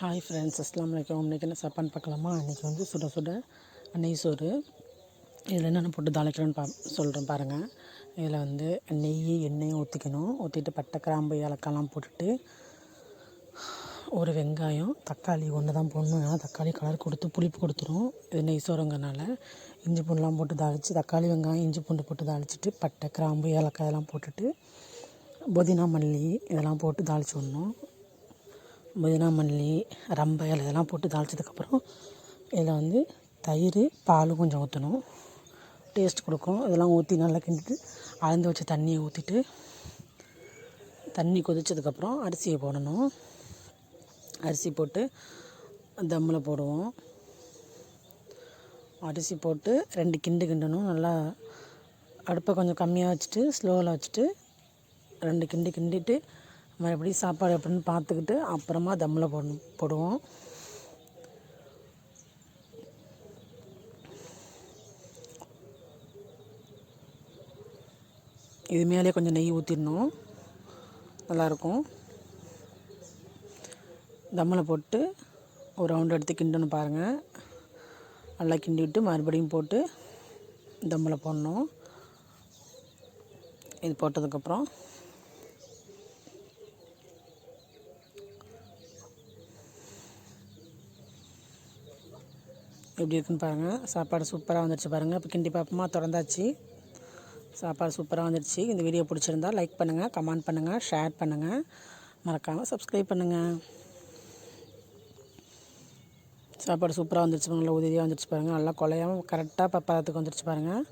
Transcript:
Hi friends, அஸ்ஸலாமு அலைக்கும். இன்றைக்கி என்ன சாப்பாடுன்னு பார்க்கலாமா? இன்றைக்கி வந்து சுட சுட நெய் சோறு. இதில் என்னென்ன போட்டு தாளிக்கிறோன்னு சொல்கிறேன் பாருங்கள். இதில் வந்து நெய் எண்ணெயும் ஊற்றிக்கணும். ஊற்றிட்டு பட்டை, கிராம்பு, ஏலக்காய்லாம் போட்டுட்டு ஒரு வெங்காயம், தக்காளி ஒன்று தான் போடணும். ஏன்னா தக்காளி கலர் கொடுத்து புளிப்பு கொடுத்துரும். இது நெய் சோறுங்கிறனால இஞ்சி பூண்டுலாம் போட்டு தாளித்து, தக்காளி வெங்காயம் இஞ்சி பூண்டு போட்டு தாளிச்சிட்டு பட்டை, கிராம்பு, ஏலக்காய் இதெல்லாம் போட்டுட்டு புதினா மல்லி இதெல்லாம் போட்டு தாளித்து விடணும். புதினா மல்லி, ரம்பை இலை இதெல்லாம் போட்டு தாளித்ததுக்கப்புறம் இதில் வந்து தயிர், பால் கொஞ்சம் ஊற்றணும். டேஸ்ட் கொடுக்கும். இதெல்லாம் ஊற்றி நல்லா கிண்டிட்டு அளந்து வச்ச தண்ணியை ஊற்றிட்டு தண்ணி கொதித்ததுக்கப்புறம் அரிசியை போடணும். அரிசி போட்டு தம்மில் போடுவோம். அரிசி போட்டு 2 கிண்டு கிண்டணும். நல்லா அடுப்பை கொஞ்சம் கம்மியாக வச்சுட்டு ஸ்லோவில் வச்சுட்டு 2 கிண்டு கிண்டிட்டு மறுபடியும் சாப்பாடு எப்படின்னு பார்த்துக்கிட்டு அப்புறமா தம்மில் போடுவோம். இது மேலே கொஞ்சம் நெய் ஊற்றிடணும். நல்லாயிருக்கும். தம்மில் போட்டு ஒரு ரவுண்டு எடுத்து கிண்டணும் பாருங்கள். நல்லா கிண்டி விட்டு மறுபடியும் போட்டு தம்மில் போடணும். இது போட்டதுக்கப்புறம் எப்படி இருக்குன்னு பாருங்கள். சாப்பாடு சூப்பராக வந்துடுச்சு பாருங்கள். இப்போ கிண்டி பார்ப்போமா? திறந்தாச்சு. சாப்பாடு சூப்பராக வந்துடுச்சு. இந்த வீடியோ பிடிச்சிருந்தால் லைக் பண்ணுங்கள், கமெண்ட் பண்ணுங்கள், ஷேர் பண்ணுங்கள், மறக்காமல் சப்ஸ்கிரைப் பண்ணுங்கள். சாப்பாடு சூப்பராக வந்துடுச்சு. நல்லா உதவியாக வந்துடுச்சு பாருங்கள். நல்லா குழையாமல் கரெக்டாக பப்பத்துக்கு வந்துடுச்சு பாருங்கள்.